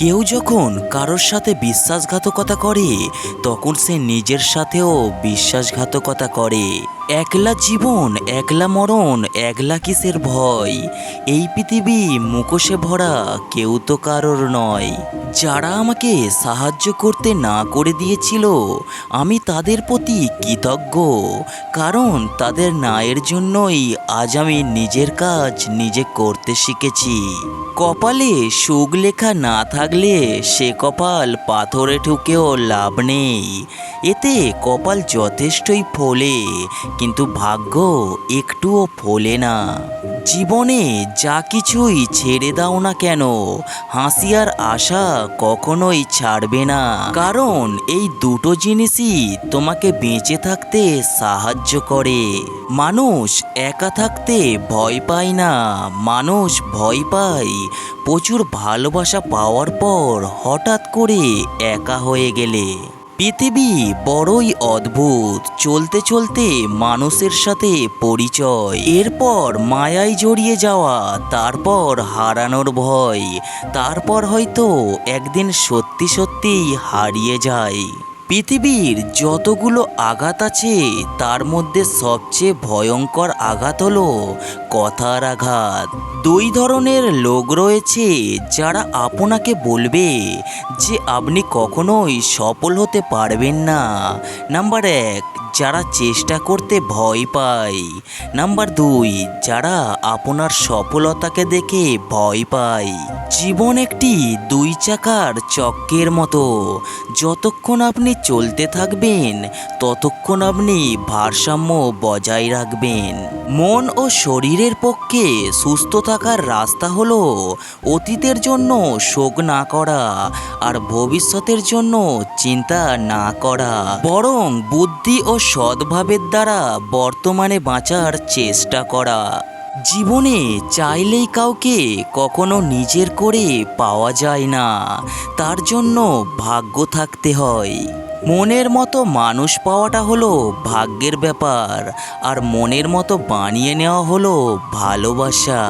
কেউ যখন কারোর সাথে বিশ্বাসঘাতকতা করে তখন সে নিজের সাথেও বিশ্বাসঘাতকতা করে। একলা জীবন একলা মরণ, একলা কিসের ভয়, এই পৃথিবী মুখোশে ভরা, কেউ তো কারোর নয়। যারা আমাকে সাহায্য করতে না করে দিয়েছিল আমি তাদের প্রতি কৃতজ্ঞ, কারণ তাদের ন্যায়ের জন্যই আজ আমি নিজের কাজ নিজে করতে শিখেছি। কপালে সুখ লেখা না থাকলে সে কপাল পাথরে ঠুকেও লাভ নেই। এতে কপাল যথেষ্টই ফোলে, কিন্তু ভাগ্য একটুও ফোলে না। জীবনে যা কিছুই ছেড়ে দাও না কেন, হাসি আর আশা কখনোই ছাড়বে না, কারণ এই দুটো জিনিসই তোমাকে বেঁচে থাকতে সাহায্য করে। মানুষ একা থাকতে ভয় পায় না, মানুষ ভয় পায় প্রচুর ভালোবাসা পাওয়ার পর হঠাৎ করে একা হয়ে গেলে। পৃথিবী বড়ই অদ্ভুত, চলতে চলতে মানুষের সাথে পরিচয়, এরপর মায়ায় জড়িয়ে যাওয়া, তারপর হারানোর ভয়, তারপর হয়তো একদিন সত্যি সত্যিই হারিয়ে যায়। পৃথিবীর যতগুলো আঘাত আছে তার মধ্যে সবচেয়ে ভয়ঙ্কর আঘাত হলো কথার আঘাত। দুই ধরনের লোক রয়েছে যারা আপনাকে বলবে যে আপনি কখনোই সফল হতে পারবেন না। নাম্বার 1, যারা চেষ্টা করতে ভয় পায়। নাম্বার 2, যারা আপনার সফলতাকে দেখে ভয় পায়। জীবন একটি 2 চাকার চক্রের মতো, যতক্ষণ আপনি চলতে থাকবেন ততক্ষণ আপনি ভারসাম্য বজায় রাখবেন। মন ও শরীরের পক্ষে সুস্থ থাকার রাস্তা হলো অতীতের জন্য শোক না করা আর ভবিষ্যতের জন্য চিন্তা না করা, বরং বুদ্ধি ও সদ্ভাবের দ্বারা বর্তমানে বাঁচার চেষ্টা করা। জীবনে চাইলেই কাউকে কখনো নিজের করে পাওয়া যায় না, তার জন্য ভাগ্য থাকতে হয়। মনের মতো মানুষ পাওয়াটা হলো ভাগ্যের ব্যাপার, আর মনের মতো বানিয়ে নেওয়া হলো ভালোবাসা।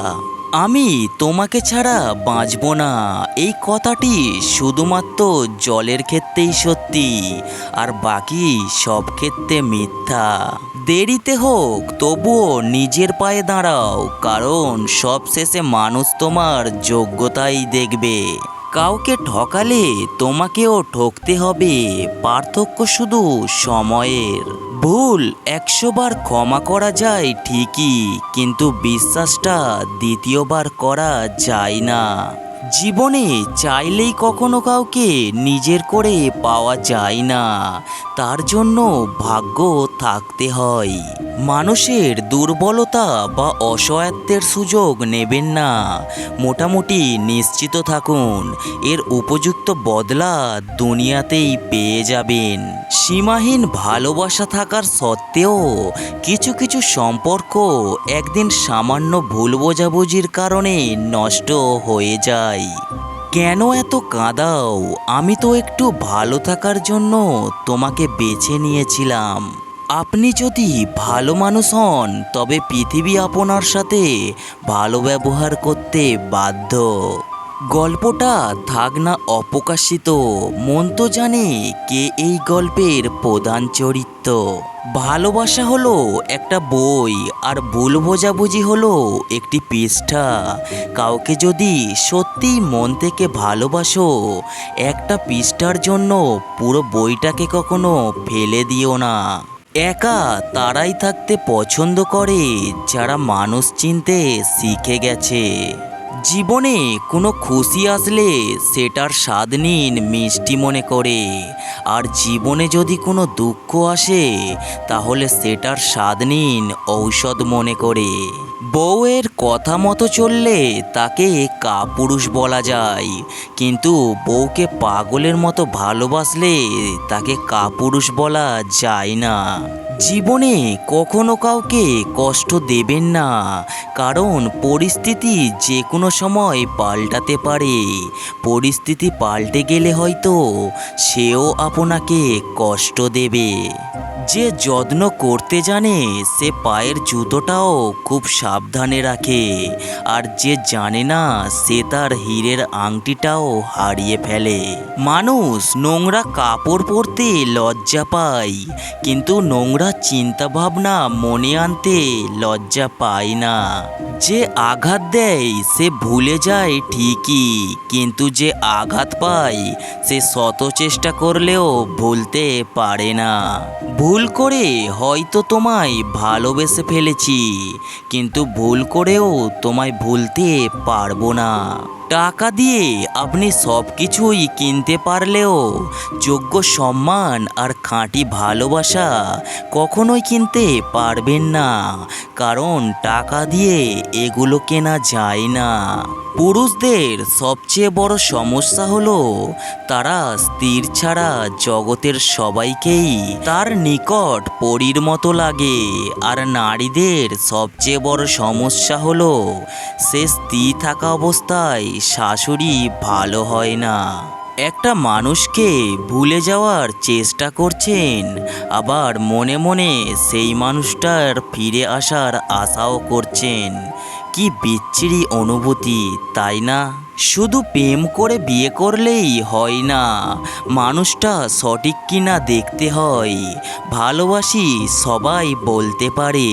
আমি তোমাকে ছাড়া বাঁচব না, এই কথাটি শুধুমাত্র জলের ক্ষেত্রেই সত্যি, আর বাকি সব ক্ষেত্রে মিথ্যা। দেরিতে হোক তবুও নিজের পায়ে দাঁড়াও, কারণ সব শেষে মানুষ তোমার যোগ্যতাই দেখবে। কাউকে ঠকালে তোমাকেও ঠকতে হবে, পার্থক্য শুধু সময়ের। ভুল 100 বার ক্ষমা করা যায় ঠিকই, কিন্তু বিশ্বাসটা দ্বিতীয়বার করা যায় না। জীবনে চাইলেই কখনো কাউকে নিজের করে পাওয়া যায় না, তার জন্য ভাগ্য থাকতে হয়। মানুষের দুর্বলতা বা অসহায়ত্বের সুযোগ নেবেন না, মোটামুটি নিশ্চিত থাকুন এর উপযুক্ত বদলা দুনিয়াতেই পেয়ে যাবেন। সীমাহীন ভালোবাসা থাকার সত্ত্বেও কিছু কিছু সম্পর্ক একদিন সামান্য ভুল বোঝাবুঝির কারণে নষ্ট হয়ে যায়। কেন এত কাঁদাও? আমি তো একটু ভালো থাকার জন্য তোমাকে বেছে নিয়েছিলাম। আপনি যদি ভালো মানুষ হন তবে পৃথিবী আপনার সাথে ভালো ব্যবহার করতে বাধ্য। গল্পটা থাক না অপ্রকাশিত, মন তো জানে কে এই গল্পের প্রধান চরিত্র। ভালোবাসা হলো একটা বই, আর ভুল বোঝাবুঝি হলো একটি পৃষ্ঠা। কাউকে যদি সত্যিই মন থেকে ভালোবাসো, একটা পৃষ্ঠার জন্য পুরো বইটাকে কখনো ফেলে দিও না। একা তারাই থাকতে পছন্দ করে যারা মানুষ চিনতে শিখে গেছে। জীবনে কোনো খুশি আসলে সেটার স্বাদ নিন মিষ্টি মনে করে, আর জীবনে যদি কোনো দুঃখ আসে তাহলে সেটার স্বাদ নিন ঔষধ মনে করে। বউয়ের কথা মতো চললে তাকে কাপুরুষ বলা যায়, কিন্তু বউকে পাগলের মতো ভালোবাসলে তাকে কাপুরুষ বলা যায় না। জীবনে কখনো কাউকে কষ্ট দেবেন না, কারণ পরিস্থিতি যে কোনো সময় পাল্টাতে পারে। পরিস্থিতি পাল্টে গেলে হয়তো সেও আপনাকে কষ্ট দেবে। যে যত্ন করতে জানে সে পায়ের জুতোটাও খুব সাবধানে রাখে, আর যে জানে না সে তার হীরের আংটিটাও হারিয়ে ফেলে। মানুষ নোংরা কাপড় পরতে লজ্জা পায়, কিন্তু নোংরা চিন্তাভাবনা মনে আনতে লজ্জা পায় না। যে আঘাত দেয় সে ভুলে যায় ঠিকই, কিন্তু যে আঘাত পায় সে শত চেষ্টা করলেও ভুলতে পারে না। ভুল করে হয়তো তোমায় ভালোবেসে ফেলেছি, কিন্তু ভুল করেও তোমায় ভুলতে পারবো না। টাকা দিয়ে আপনি সব কিছুই কিনতে পারলেও যোগ্য সম্মান আর খাঁটি ভালোবাসা কখনোই কিনতে পারবেন না, কারণ টাকা দিয়ে এগুলো কেনা যায় না। পুরুষদের সবচেয়ে বড় সমস্যা হলো তারা স্ত্রীর ছাড়া জগতের সবাইকেই তার নিকট পরীর মতো লাগে। আর নারীদের সবচেয়ে বড় সমস্যা হলো সে স্ত্রী থাকা অবস্থায় শাশুড়ি ভালো হয় না। একটা মানুষকে ভুলে যাওয়ার চেষ্টা করছেন, আবার মনে মনে সেই মানুষটার ফিরে আসার আশাও করছেন। কি বিচ্ছিরি অনুভূতি, তাই না? শুধু প্রেম করে বিয়ে করলেই হয় না, মানুষটা সঠিক কিনা দেখতে হয়। ভালোবাসি সবাই বলতে পারে,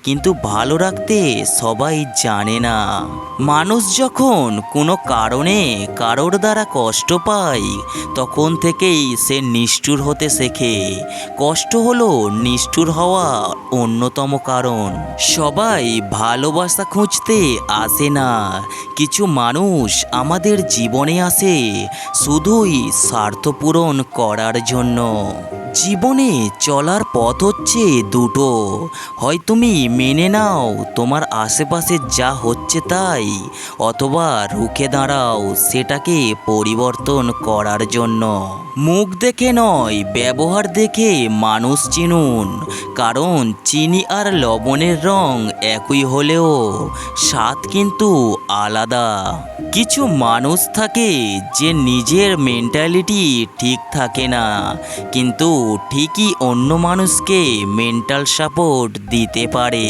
কিন্তু ভালো রাখতে সবাই জানে না। মানুষ যখন কোনো কারণে কারোর দ্বারা কষ্ট পায়, তখন থেকেই সে নিষ্ঠুর হতে শেখে। কষ্ট হলো নিষ্ঠুর হওয়া অন্যতম কারণ। সবাই ভালোবাসা খুঁজতে আসে না, কিছু মানুষ আমাদের জীবনে আসে শুধুই স্বার্থ পূরণ করার জন্য। জীবনে চলার পথ হচ্ছে দুটো, হয় তুমি মেনে নাও তোমার আশেপাশে যা হচ্ছে তাই, অথবা রুখে দাঁড়াও সেটাকে পরিবর্তন করার জন্য। মুখ দেখে নয়, ব্যবহার দেখে মানুষ চিনুন, কারণ চিনি আর লবণের রং একই হলেও স্বাদ কিন্তু আলাদা। কিছু মানুষ থাকে যে নিজের মেন্টালিটি ঠিক থাকে না, কিন্তু ঠিকই অন্য মানুষকে মেন্টাল সাপোর্ট দিতে পারে।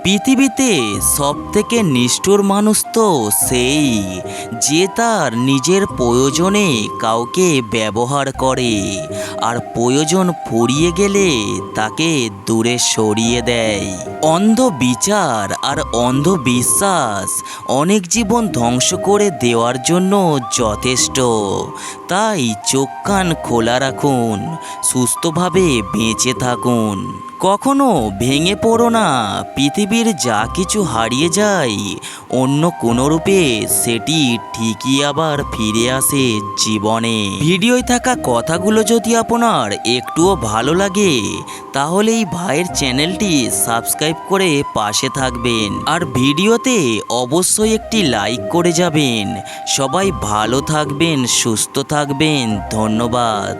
পৃথিবীতে সবথেকে নিষ্ঠুর মানুষ তো সেই যে তার নিজের প্রয়োজনে কাউকে ব্যবহার করে, আর প্রয়োজন ফুরিয়ে গেলে তাকে দূরে সরিয়ে দেয়। অন্ধ বিচার আর অন্ধবিশ্বাস অনেক জীবন ধ্বংস করে দেওয়ার জন্য যথেষ্ট। তাই চোখ কান খোলা রাখুন, সুস্থভাবে বেঁচে থাকুন। কখনো ভেঙে পড়ো না, পৃথিবীর যা কিছু হারিয়ে যায় অন্য কোনো রূপে সেটি ঠিকই আবার ফিরে আসে জীবনে। ভিডিওয় থাকা কথাগুলো যদি আপনার একটুও ভালো লাগে, তাহলে এই ভাইয়ের চ্যানেলটি সাবস্ক্রাইব করে পাশে থাকবেন, আর ভিডিওতে অবশ্যই একটি লাইক করে যাবেন। সবাই ভালো থাকবেন, সুস্থ থাকবেন, ধন্যবাদ।